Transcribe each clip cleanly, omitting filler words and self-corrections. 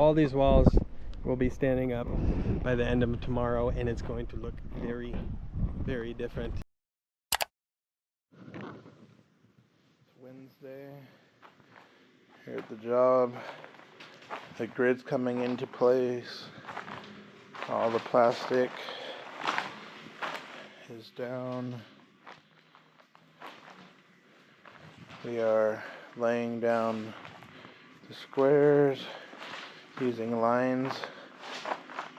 all these walls will be standing up by the end of tomorrow, and it's going to look very, very different. It's Wednesday. Here at the job. The grid's coming into place. All the plastic is down. We are laying down the squares, using lines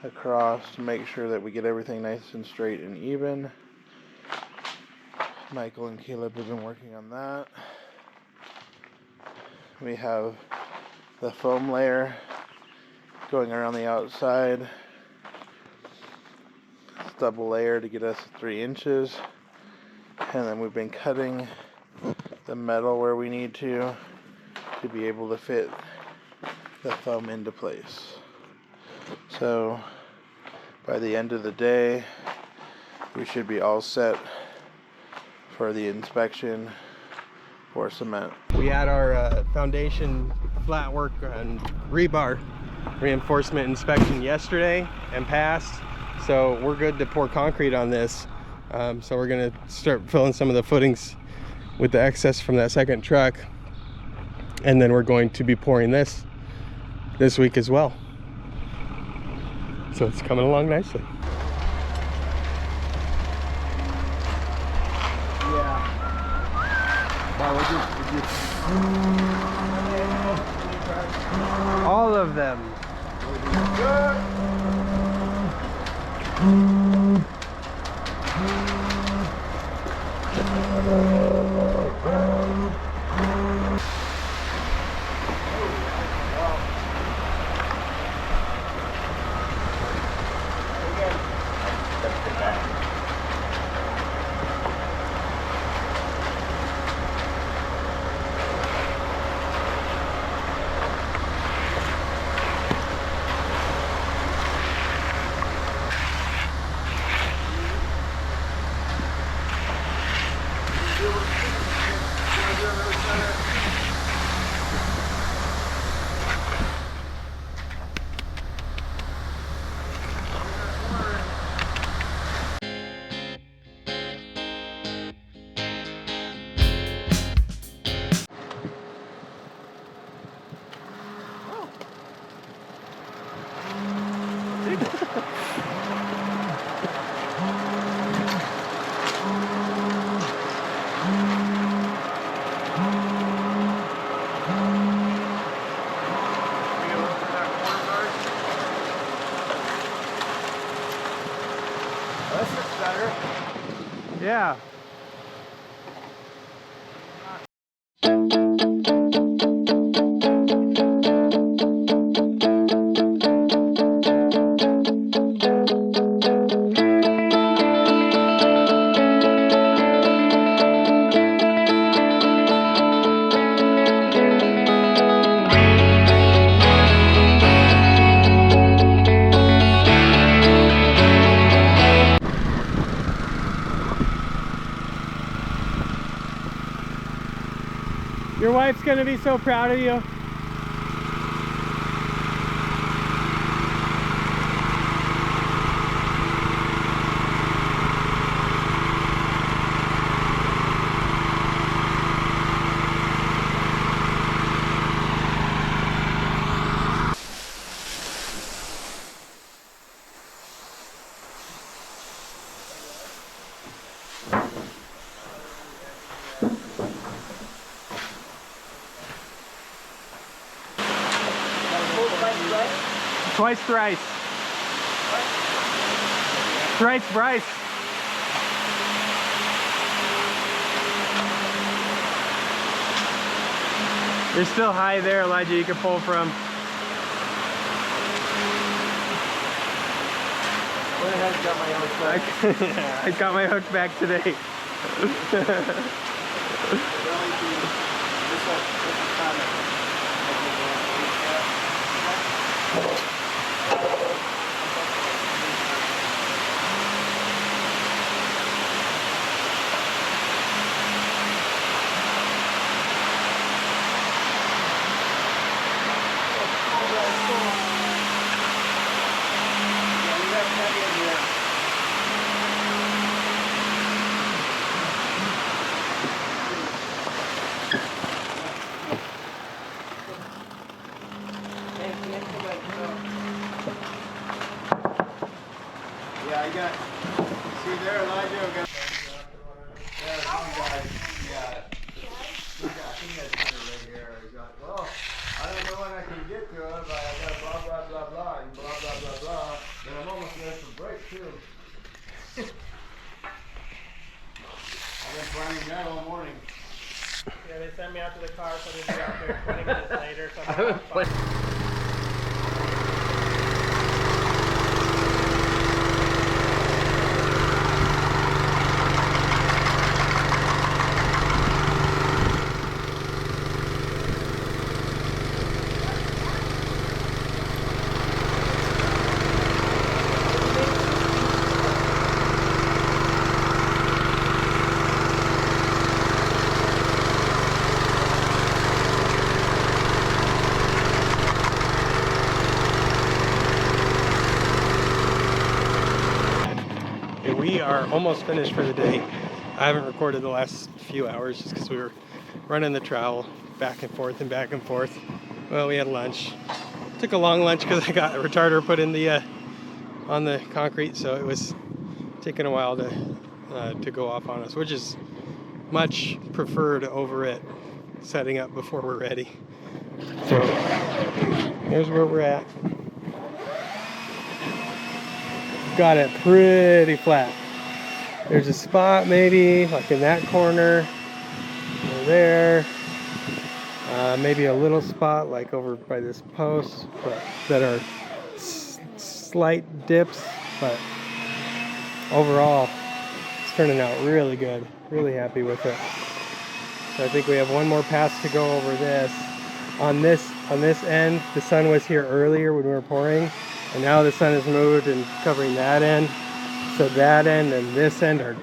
across to make sure that we get everything nice and straight and even. Michael and Caleb have been working on that. We have the foam layer going around the outside. It's double layer to get us 3 inches. And then we've been cutting the metal where we need to be able to fit the foam into place. So by the end of the day, we should be all set for the inspection for cement. We had our foundation flat work and rebar reinforcement inspection yesterday and passed, so we're good to pour concrete on this. So we're gonna start filling some of the footings with the excess from that second truck, and then we're going to be pouring this week as well. So it's coming along nicely. Yeah. All of them. Yeah. Your wife's gonna be so proud of you. Twice thrice. Thrice thrice. There's still high there, Elijah, you can pull from. I got my hook back today. I got, see there, Elijah, we got, there's one guy, yeah, he has it right here. He's like, well, I don't know when I can get to it, but I got blah, blah, blah, blah, and blah, blah, blah, blah, and I'm almost there for break, too. I've been planning that all morning. Yeah, they sent me out to the car, so they'll be out there 20 minutes later. So we are almost finished for the day. I haven't recorded the last few hours just because we were running the trowel back and forth and back and forth. Well, we had lunch. Took a long lunch because I got a retarder put in the on the concrete, so it was taking a while to go off on us, which is much preferred over it setting up before we're ready. So here's where we're at. Got it pretty flat. There's a spot maybe like in that corner or there, maybe a little spot like over by this post, but that are slight dips, but overall it's turning out really good. Really happy with it. So I think we have one more pass to go over this. On this end, the sun was here earlier when we were pouring, and now the sun has moved and covering that end. So that end and this end are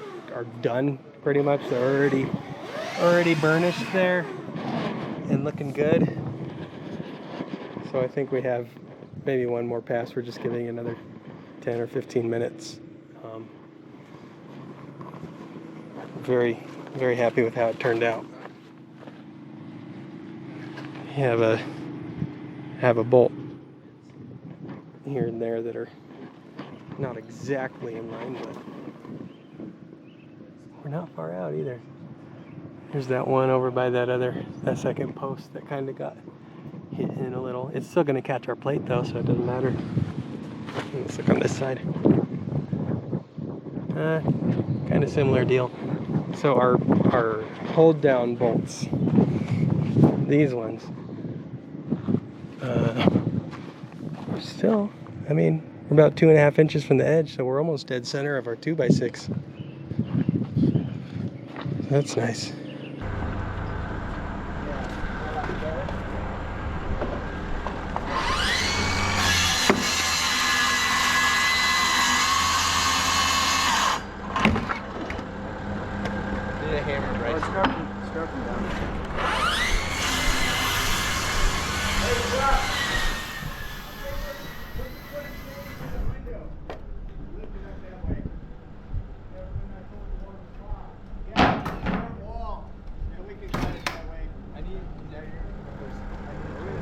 done pretty much. They're already burnished there and looking good. So I think we have maybe one more pass. We're just giving another 10 or 15 minutes. Very, very happy with how it turned out. You have a bolt here and there that are not exactly in line, but we're not far out either. There's that one over by that second post that kind of got hit in a little. It's still going to catch our plate though, so it doesn't matter. Let's look on this side. Kind of similar deal. So our hold down bolts, these ones, we're still, I mean, we're about 2.5 inches from the edge, so we're almost dead center of our 2x6. That's nice.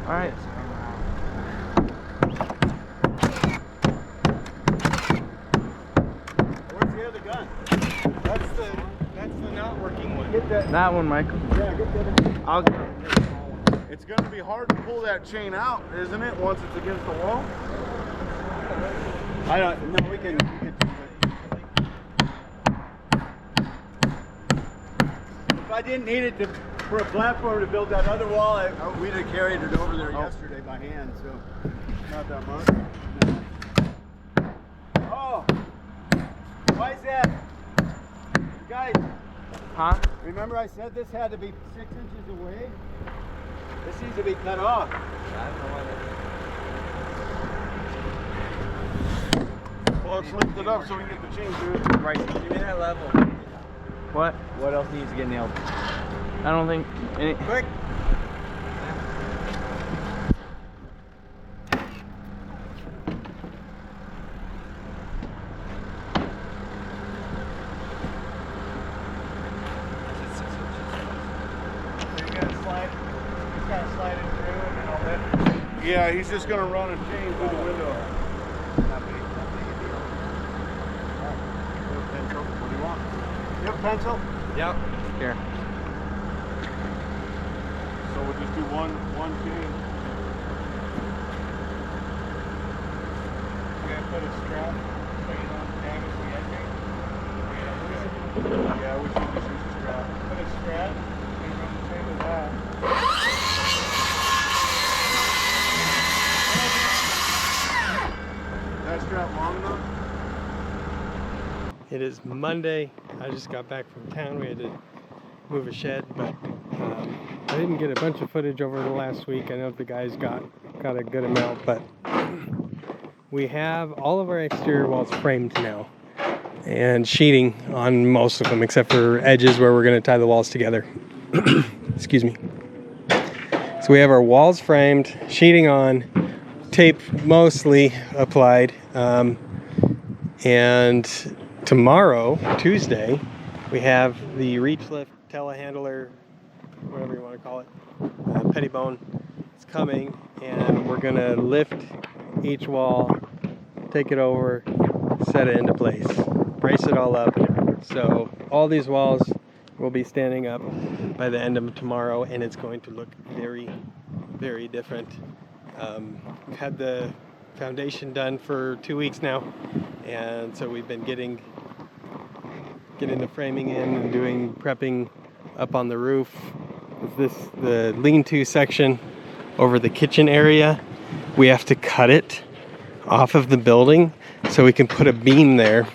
All right. Where's the other gun? That's the not working one. Get that one, Michael. Yeah, get that. I'll get it. It's going to be hard to pull that chain out, isn't it? Once it's against the wall. I don't. No, we can do it. If I didn't need it for a platform to build that other wall, we'd have carried it over there yesterday by hand, so not that much. No. Oh, why is that? Guys, huh? Remember I said this had to be 6 inches away? This needs to be cut off. I don't know why. Well, let's lift it up so we can get the chain through it. Right, give me that level. What? What else needs to get nailed? I don't think any. Quick! Yeah, he's just going to run a chain through the window. have a pencil? Yep. Here. So we'll just do one chain. You gotta put a strap so you don't damage the edging. Yeah, we should just use a strap. Put a strap and run the chain with that. That strap long enough? It is Monday. I just got back from town. We had to move a shed, but I didn't get a bunch of footage over the last week. I know the guys got a good amount, but we have all of our exterior walls framed now and sheeting on most of them except for edges where we're going to tie the walls together. Excuse me. So we have our walls framed, sheeting on, tape mostly applied, and tomorrow, Tuesday, we have the reach lift telehandler, whatever you want to call it, pettibone. It's coming, and we're gonna lift each wall, take it over, set it into place, brace it all up. So all these walls will be standing up by the end of tomorrow, and it's going to look very, very different. We've had the foundation done for 2 weeks now, and so we've been getting the framing in and doing prepping up on the roof. The lean-to section over the kitchen area, we have to cut it off of the building so we can put a beam there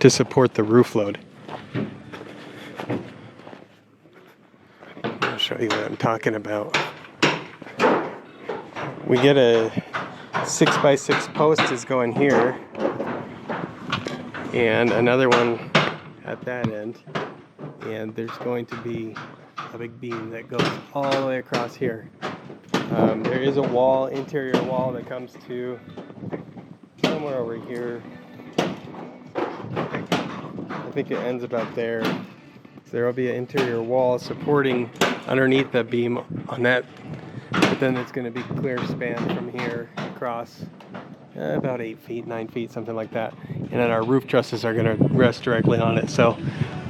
to support the roof load. I'll show you what I'm talking about. We get a 6x6 post is going here, and another one at that end, and there's going to be a big beam that goes all the way across here. There is a wall, interior wall, that comes to somewhere over here. I think it ends about there. So there will be an interior wall supporting underneath the beam on that, but then it's going to be clear span from here across about 8 feet, 9 feet, something like that. And then our roof trusses are going to rest directly on it. So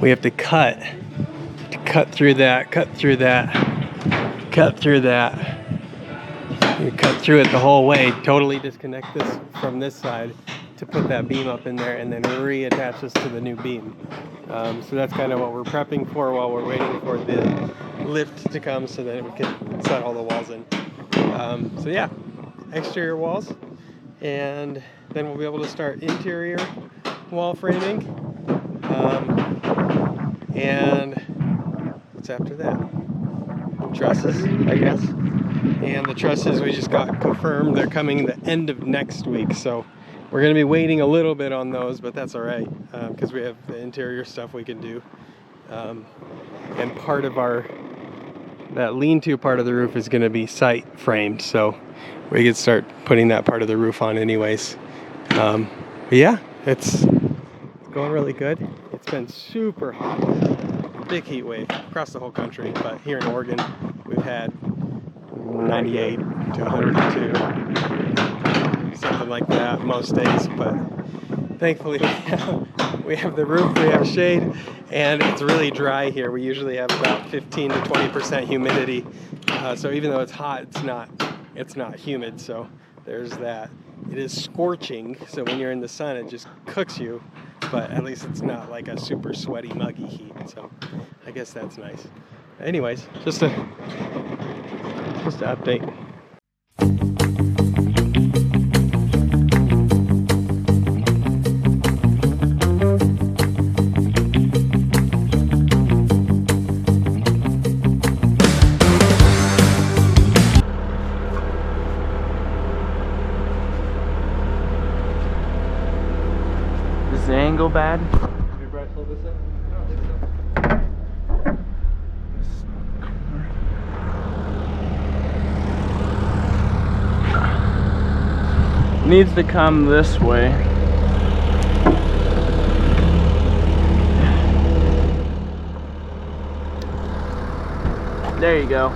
we have to cut through that, cut through that, cut through that. You cut through it the whole way, totally disconnect this from this side to put that beam up in there, and then reattach this to the new beam. So that's kind of what we're prepping for while we're waiting for the lift to come so that we can set all the walls in. So yeah, exterior walls, and then we'll be able to start interior wall framing. And what's after that? Trusses, I guess. And the trusses, we just got confirmed, they're coming the end of next week. So we're going to be waiting a little bit on those, but that's all right, because we have the interior stuff we can do. And part of that lean-to part of the roof is going to be site framed, so we could start putting that part of the roof on anyways. But yeah, it's going really good. It's been super hot, big heat wave across the whole country, but here in Oregon we've had 98 to 102, something like that most days. But thankfully we have the roof, we have shade, and it's really dry here. We usually have about 15 to 20% humidity, so even though it's hot, it's not humid. So there's that. It is scorching, so when you're in the sun it just cooks you, but at least it's not like a super sweaty, muggy heat, so I guess that's nice. Anyways, just to update. Is the angle bad? Your brush hold this in? Needs to come this way. There you go.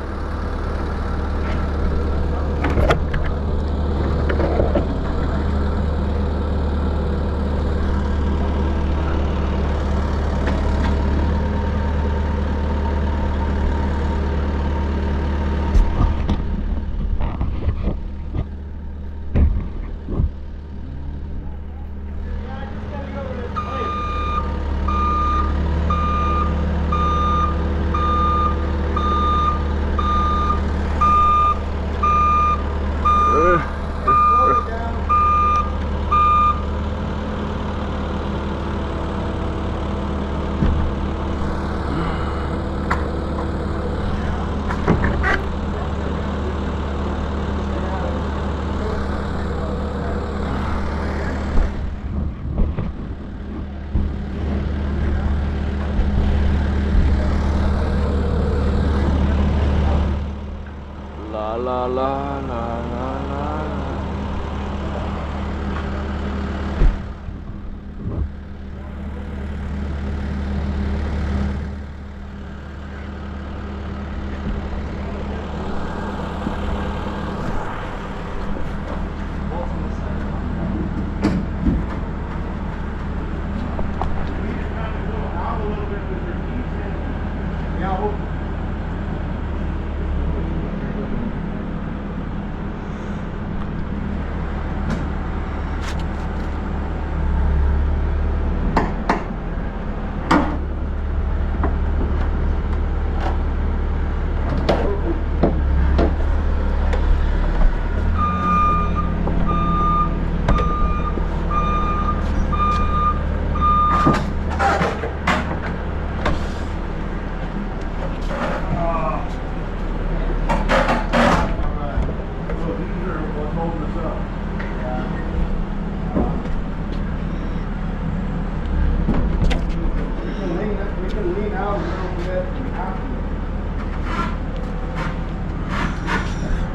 la la la la la.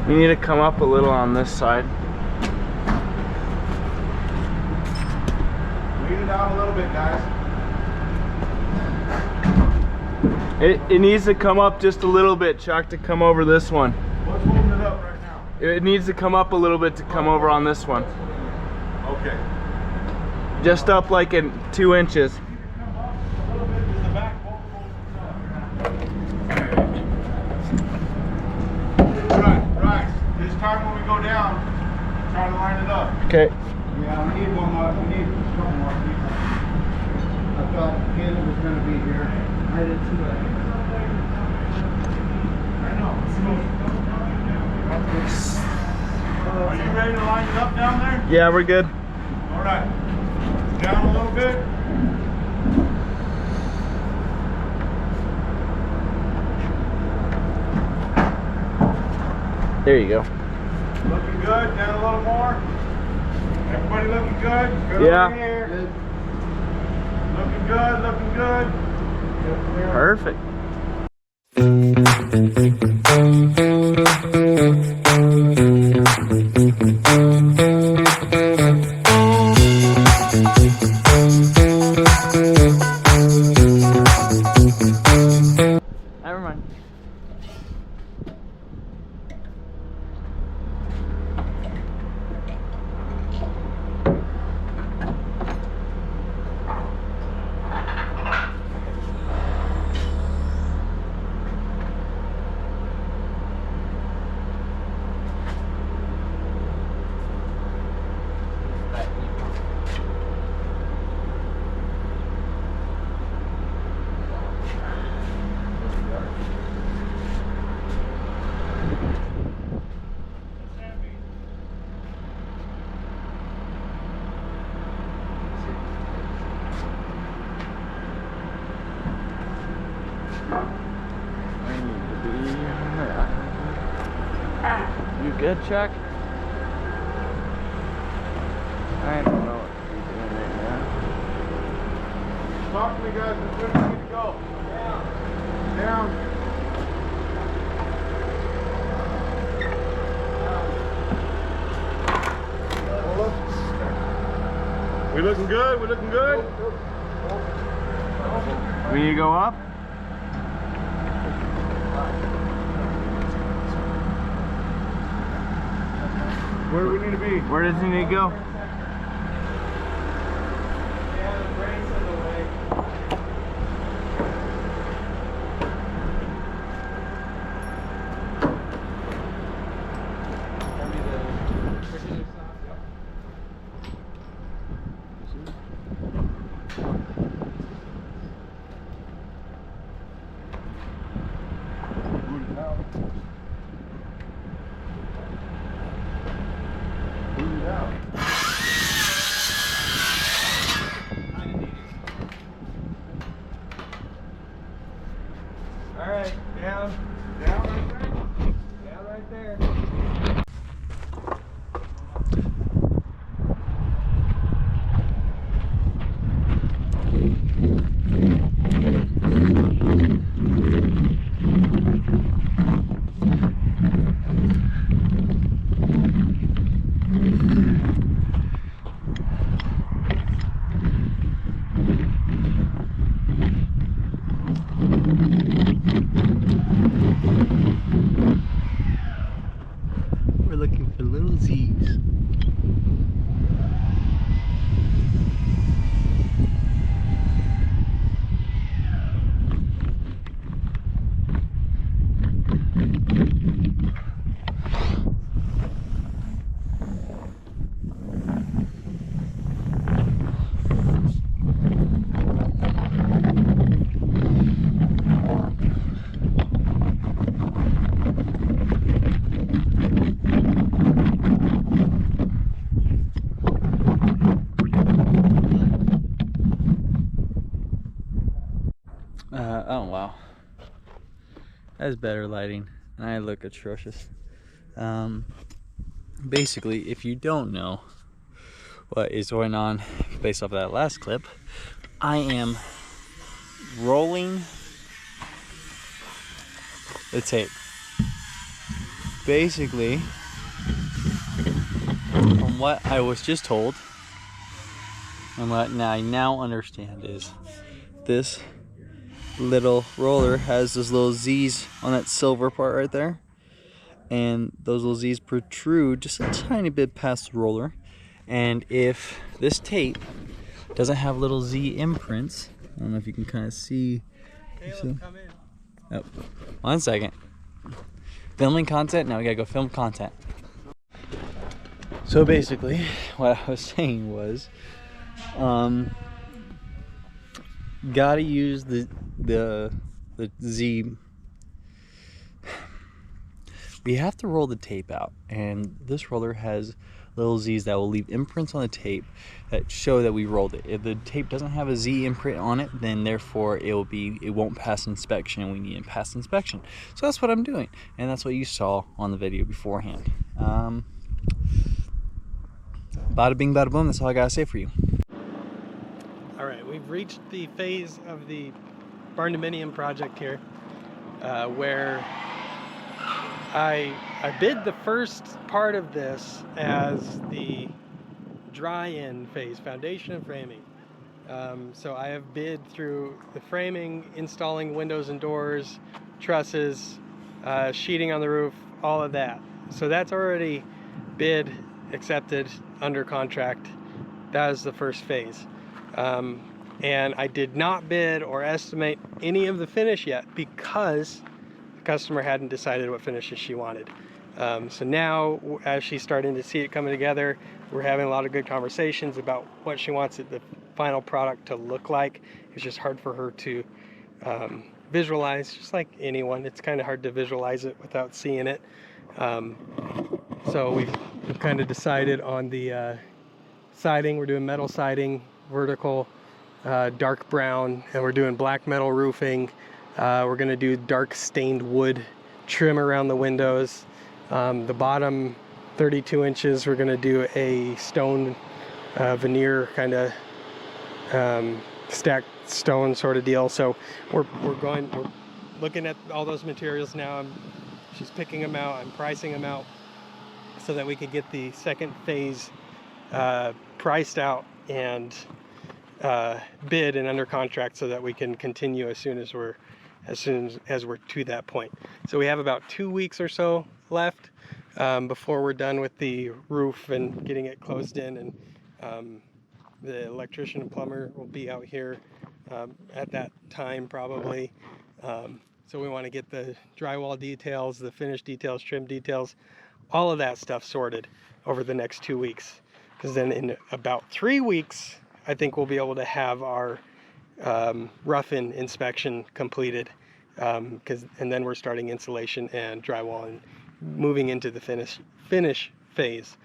You need to come up a little on this side. Lean it out a little bit, guys. It needs to come up just a little bit, Chuck, to come over this one. What's holding it up right now? It needs to come up a little bit to come over on this one. Okay. Just up like in 2 inches. Right. This time when we go down, try to line it up. Okay. Yeah, we need one more. We need a couple more people. I thought Ken was going to be here. I did too. I know. Are you ready to line it up down there? Yeah, we're good. All right. Down a little bit. There you go. Looking good. Down a little more. Everybody looking good? Good Yeah. over here. Good. Looking good, looking good. Perfect. Never mind. You good, Chuck? I don't know what you're doing right now. Talk to me, guys. Which way do we need to go? Down. We looking good? We looking good? We need to go up? Where do we need to be? Where does he need to go? Oh wow, that's better lighting, and I look atrocious. Basically, if you don't know what is going on based off of that last clip, I am rolling the tape. Basically, from what I was just told, and what I now understand is this little roller has those little Z's on that silver part right there, and those little Z's protrude just a tiny bit past the roller. And if this tape doesn't have little Z imprints, I don't know if you can kind of see. Caleb, come in. Oh, 1 second. Filming content, now we gotta go film content. So basically, what I was saying was, gotta use the Z. We have to roll the tape out, and this roller has little Z's that will leave imprints on the tape that show that we rolled it. If the tape doesn't have a Z imprint on it, then therefore it won't pass inspection, and we need to pass inspection. So that's what I'm doing, and that's what you saw on the video beforehand. Bada bing, bada boom. That's all I gotta say for you. All right, we've reached the phase of the Barndominium project here, where I bid the first part of this as the dry-in phase, foundation and framing. So I have bid through the framing, installing windows and doors, trusses, sheeting on the roof, all of that. So that's already bid, accepted, under contract. That is the first phase. And I did not bid or estimate any of the finish yet because the customer hadn't decided what finishes she wanted. So now, as she's starting to see it coming together, we're having a lot of good conversations about what she wants the final product to look like. It's just hard for her to visualize, just like anyone. It's kind of hard to visualize it without seeing it. So we've kind of decided on the siding. We're doing metal siding, vertical, dark brown, and we're doing black metal roofing. We're going to do dark stained wood trim around the windows. The bottom 32 inches, we're going to do a stone veneer kind of stacked stone sort of deal. So we're looking at all those materials now. She's picking them out. I'm pricing them out so that we can get the second phase priced out and bid and under contract, so that we can continue as soon as we're to that point. So we have about 2 weeks or so left before we're done with the roof and getting it closed in, and the electrician and plumber will be out here at that time probably. So we want to get the drywall details, the finish details, trim details, all of that stuff sorted over the next 2 weeks, because then in about 3 weeks I think we'll be able to have our rough-in inspection completed, and then we're starting insulation and drywall and moving into the finish phase.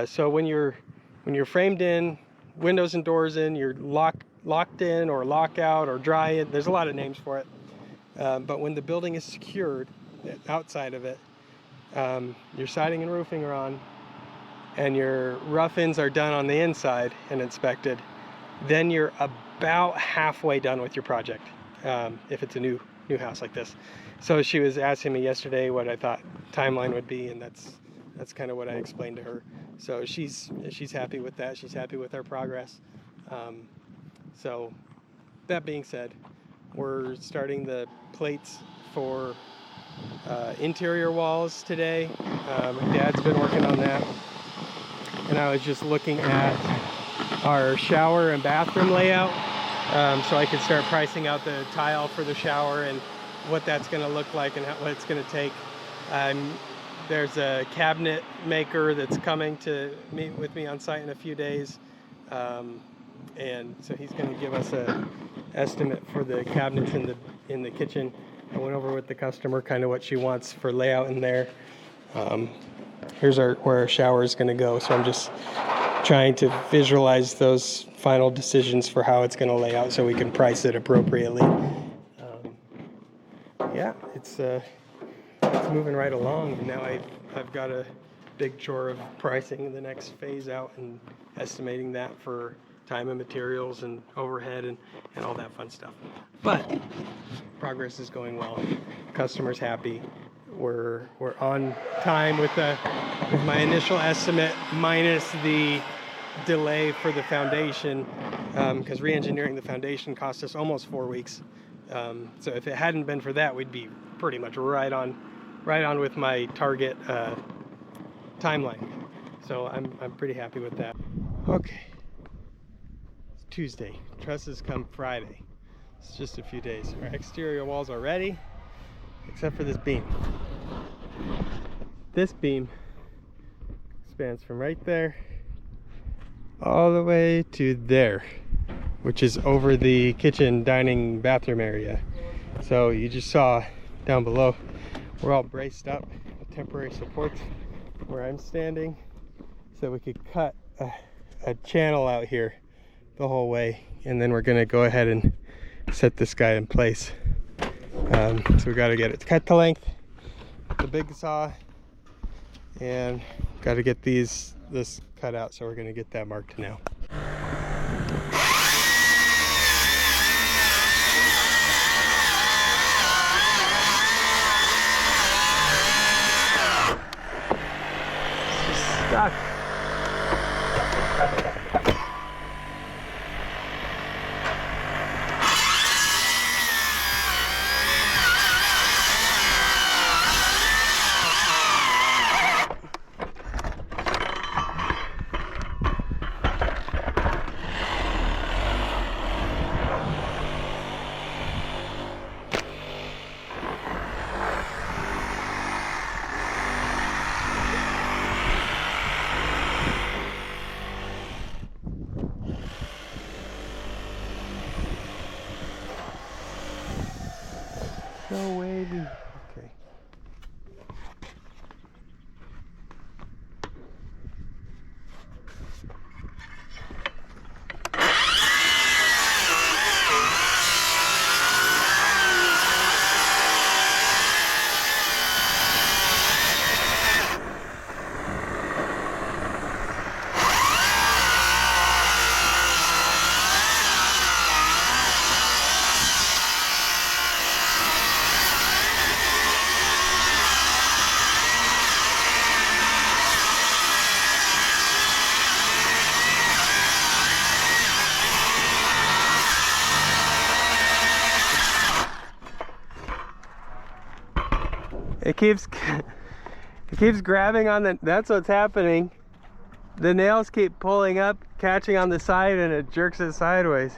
So when you're framed in, windows and doors in, you're locked in or lockout or dry in. There's a lot of names for it. But when the building is secured, outside of it, your siding and roofing are on, and your rough-ins are done on the inside and inspected, then you're about halfway done with your project, if it's a new house like this. So she was asking me yesterday what I thought timeline would be, and that's kind of what I explained to her. So she's happy with that. She's happy with our progress. So that being said, we're starting the plates for interior walls today. My dad's been working on that, and I was just looking at our shower and bathroom layout, so I could start pricing out the tile for the shower and what that's going to look like and what it's going to take. There's a cabinet maker that's coming to meet with me on site in a few days, and so he's going to give us an estimate for the cabinets in the kitchen. I went over with the customer kind of what she wants for layout in there. Here's where our shower is going to go, so I'm just trying to visualize those final decisions for how it's going to lay out so we can price it appropriately. it's moving right along. And now I've got a big chore of pricing the next phase out and estimating that for time and materials and overhead and all that fun stuff. But progress is going well. Customers happy. We're on time with my initial estimate minus the delay for the foundation, because re-engineering the foundation cost us almost 4 weeks. So if it hadn't been for that, we'd be pretty much right on with my target timeline. So I'm pretty happy with that. Okay, it's Tuesday. Trusses come Friday. It's just a few days. Our exterior walls are ready, except for this beam. This beam spans from right there all the way to there, which is over the kitchen, dining, bathroom area. So you just saw down below, we're all braced up with temporary supports where I'm standing, so we could cut a channel out here the whole way, and then we're gonna go ahead and set this guy in place. So we got to get it cut to length, the big saw, and got to get this cut out. So we're going to get that marked now. It's stuck. No way, dude. Okay. It keeps grabbing on the, that's what's happening. The nails keep pulling up, catching on the side, and it jerks it sideways.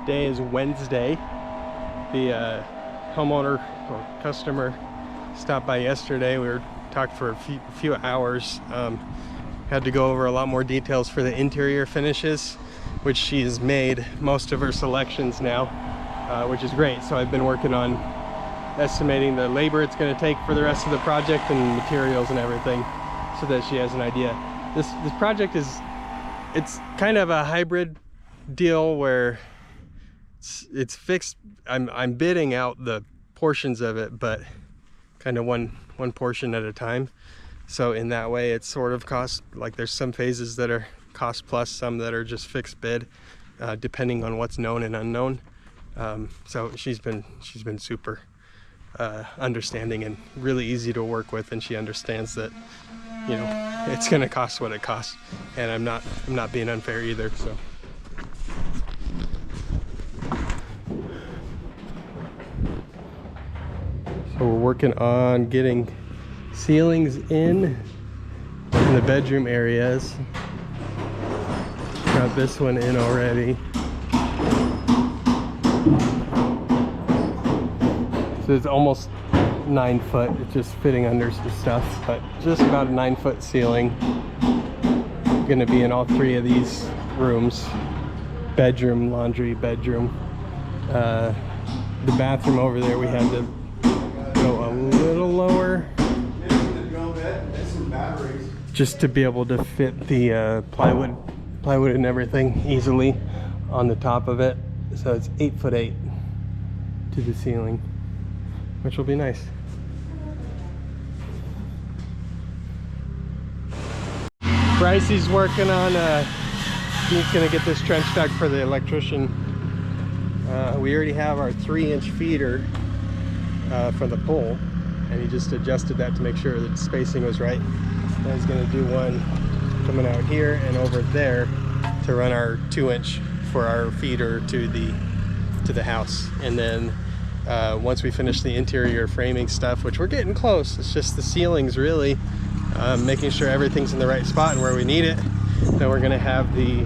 Today is Wednesday. The homeowner or customer stopped by yesterday. We talked for a few hours. Had to go over a lot more details for the interior finishes, which she has made most of her selections now, which is great. So I've been working on estimating the labor it's going to take for the rest of the project and materials and everything, so that she has an idea. This project it's kind of a hybrid deal where it's fixed. I'm bidding out the portions of it, but kind of one portion at a time. So in that way, it's sort of cost, like there's some phases that are cost plus, some that are just fixed bid, depending on what's known and unknown. So she's been super understanding and really easy to work with, and she understands that, you know, it's going to cost what it costs, and I'm not being unfair either. So. So we're working on getting ceilings in the bedroom areas. got this one in already. So it's almost 9 foot. It's just fitting under some stuff, but just about a 9-foot ceiling. Gonna be in all 3 of these rooms. Bedroom, laundry, bedroom. The bathroom over there, we had to go a little lower just to be able to fit the plywood and everything easily on the top of it. So it's 8'8" to the ceiling, which will be nice. Brycey's working on he's gonna get this trench dug for the electrician. We already have our 3-inch feeder for the pole, and he just adjusted that to make sure that spacing was right. Now he's gonna do one coming out here and over there to run our 2-inch for our feeder to the house. And then once we finish the interior framing stuff, which we're getting close, it's just the ceilings really, making sure everything's in the right spot and where we need it. Then we're gonna have the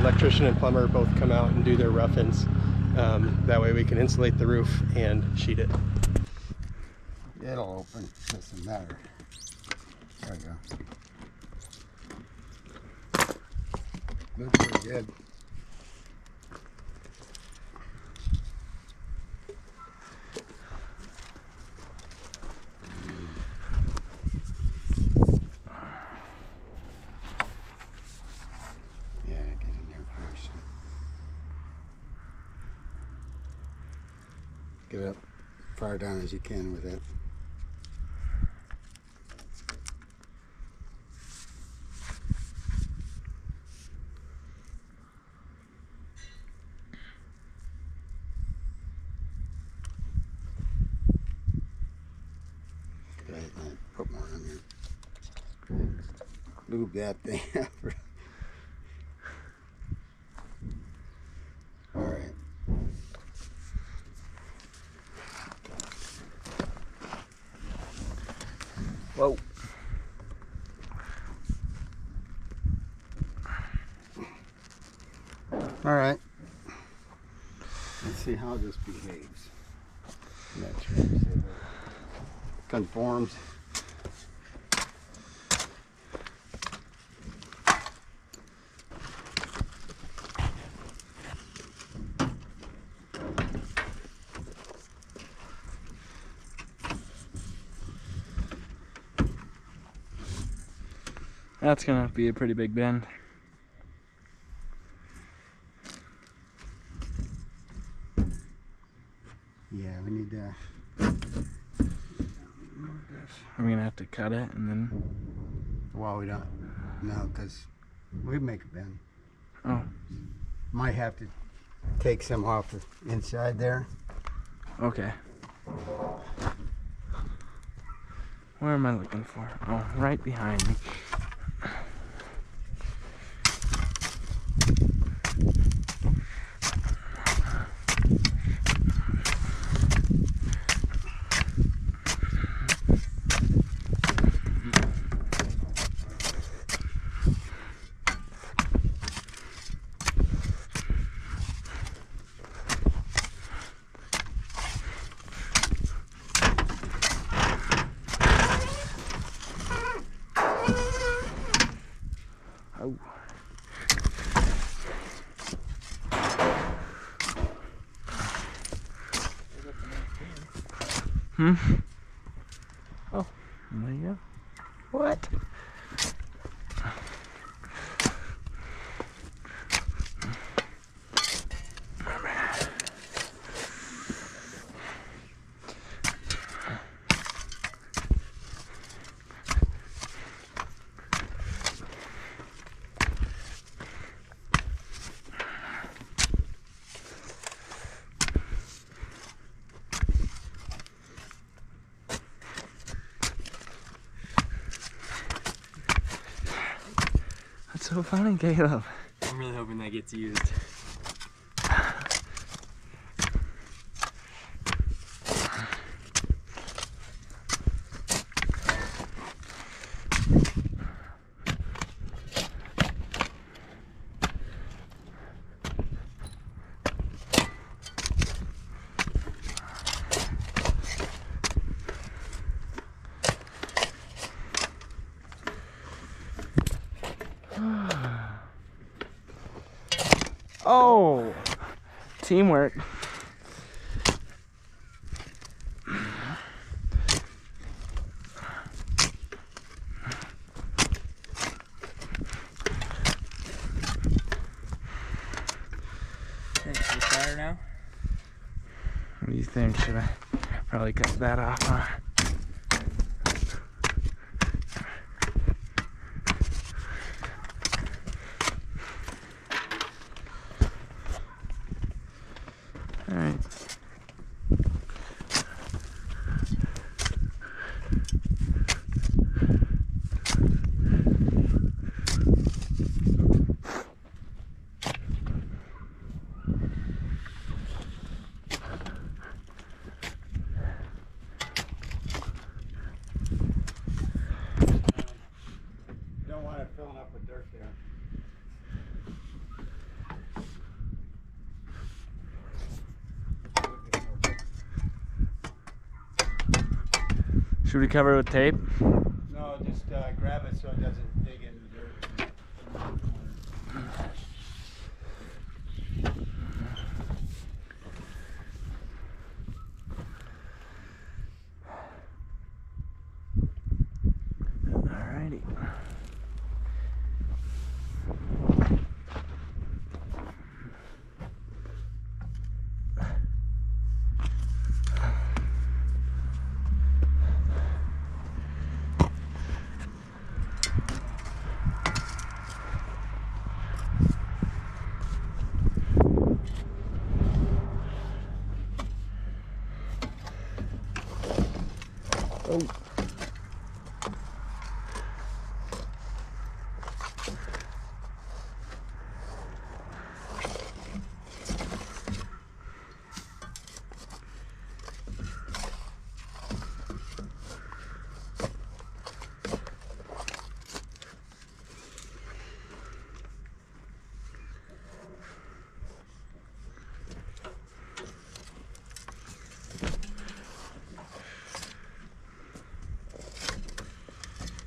electrician and plumber both come out and do their rough-ins. That way we can insulate the roof and sheet it. It'll open, doesn't matter. There we go. Looks pretty good. Yeah, get in there first. Get up far down as you can with it. Put more on here. Lube that thing up. All right. Whoa. All right. Let's see how this behaves. Conforms. That's gonna be a pretty big bend. Yeah, we need to. I'm gonna have to cut it and then. Well, we don't. No, because we make a bend. Oh. Might have to take some off the inside there. Okay. Where am I looking for? Oh, right behind me. Oh. Oh, there you go. What? That's so funny, Caleb. I'm really hoping that gets used. Oh, teamwork. Thanks for the fire now. What do you think? Should I probably cut that off, huh? All right. Don't want it filling up with dirt there. Should we cover it with tape? No, just grab it so it doesn't dig into the dirt. Alrighty.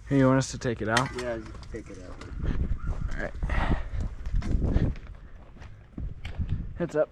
Hey, you want us to take it out? Yeah, just take it out. Alright. Heads up.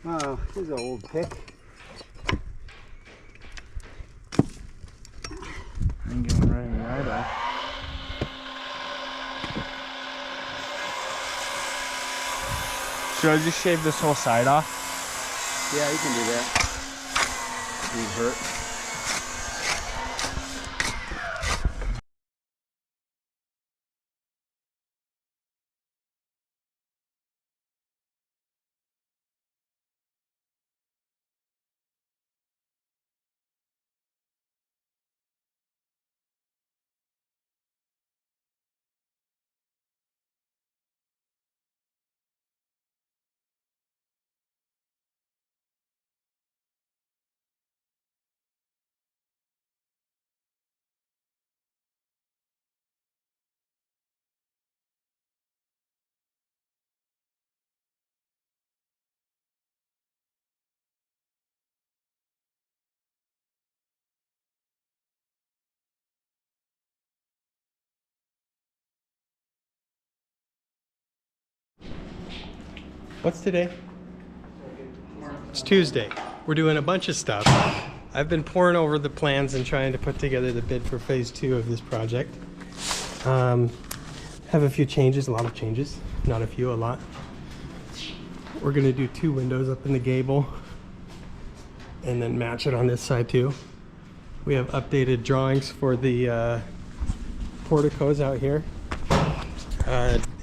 Oh, here's an old pick. I'm going right in the eyeball. Should I just shave this whole side off? Yeah, you can do that. Won't hurt. What's today? It's Tuesday. We're doing a bunch of stuff. I've been poring over the plans and trying to put together the bid for phase 2 of this project. Have a few changes, a lot of changes. Not a few, a lot. We're gonna do 2 windows up in the gable and then match it on this side too. We have updated drawings for the porticos out here.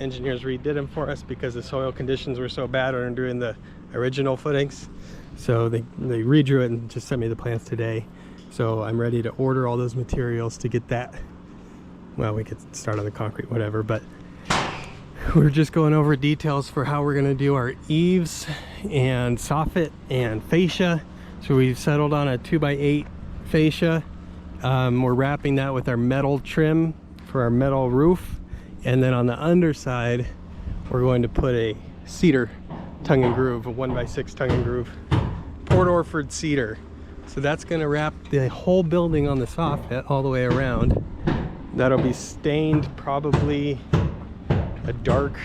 Engineers redid them for us because the soil conditions were so bad when doing the original footings. So they redrew it and just sent me the plans today. So I'm ready to order all those materials to get that. Well, we could start on the concrete, whatever, but we're just going over details for how we're gonna do our eaves and soffit and fascia. So we've settled on a 2x8 fascia. We're wrapping that with our metal trim for our metal roof. And then on the underside, we're going to put a cedar tongue and groove, a 1x6 tongue and groove. Port Orford cedar. So that's gonna wrap the whole building on the soffit all the way around. That'll be stained probably a dark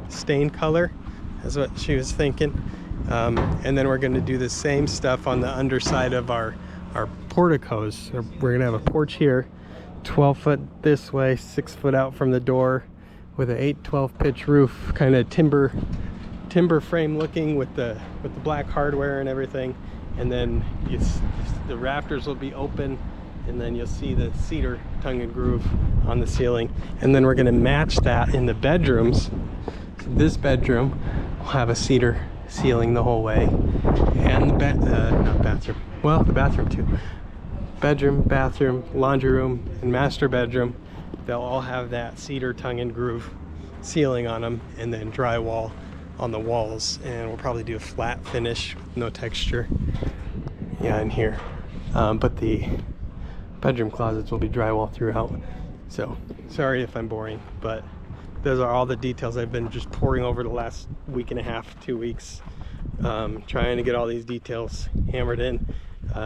stain color. That's what she was thinking. And then we're gonna do the same stuff on the underside of our porticos. We're gonna have a porch here, 12 foot this way, 6 foot out from the door, with an 8/12 pitch roof, kind of timber frame looking with the black hardware and everything. And then the rafters will be open, and then you'll see the cedar tongue and groove on the ceiling. And then we're gonna match that in the bedrooms. So this bedroom will have a cedar ceiling the whole way, and the not bathroom, well, the bathroom too. Bedroom, bathroom, laundry room, and master bedroom, they'll all have that cedar tongue and groove ceiling on them, and then drywall on the walls. And we'll probably do a flat finish, no texture, yeah, in here. But the bedroom closets will be drywall throughout. So sorry if I'm boring, but those are all the details I've been just pouring over the last week and a half, 2 weeks, trying to get all these details hammered in.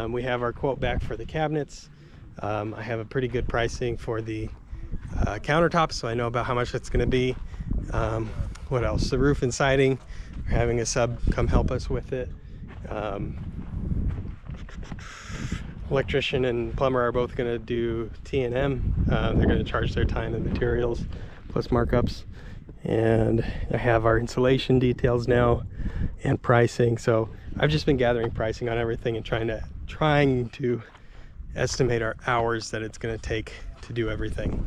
We have our quote back for the cabinets. I have a pretty good pricing for the countertops, so I know about how much it's going to be. What else? The roof and siding, we're having a sub come help us with it. Electrician and plumber are both going to do T&M. They're going to charge their time and materials plus markups. And I have our insulation details now and pricing. So I've just been gathering pricing on everything and trying to estimate our hours that it's going to take to do everything.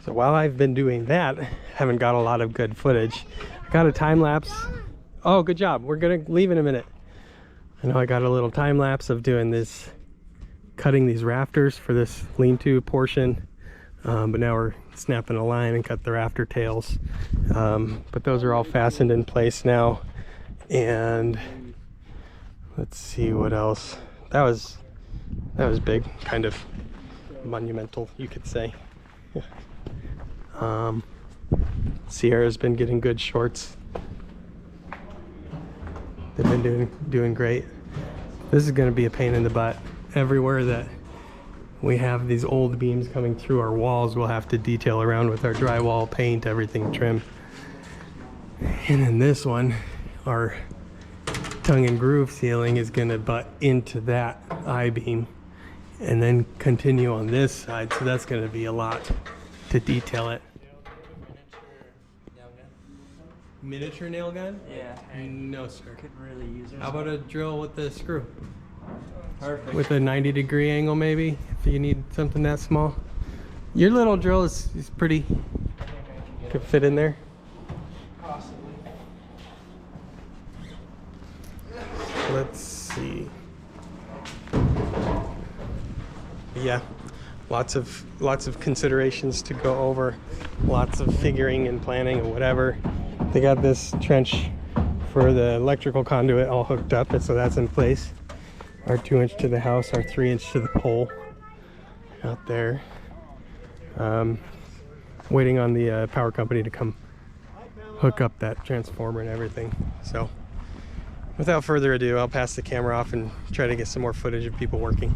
So while I've been doing that, haven't got a lot of good footage. I got a time lapse. Oh, good job. We're gonna leave in a minute. I know I got a little time lapse of doing this, cutting these rafters for this lean-to portion. But now we're snapping a line and cut the rafter tails. But those are all fastened in place now. And let's see what else. That was big, kind of monumental, you could say. Yeah. Sierra's been getting good shorts. They've been doing great. This is going to be a pain in the butt. Everywhere that we have these old beams coming through our walls, we'll have to detail around with our drywall, paint, everything trim. And then this one, our tongue and groove ceiling is going to butt into that I-beam and then continue on this side, so that's going to be a lot to detail it. Miniature nail gun? Yeah. No, sir. Couldn't really use it. How about a drill with the screw? Perfect. With a 90-degree angle, maybe, if you need something that small. Your little drill is pretty, could fit in there. Possibly. Let's see. Yeah, lots of considerations to go over, lots of figuring and planning and whatever. They got this trench for the electrical conduit all hooked up, and so that's in place. Our 2-inch to the house, our 3-inch to the pole out there. Waiting on the power company to come hook up that transformer and everything. So without further ado, I'll pass the camera off and try to get some more footage of people working.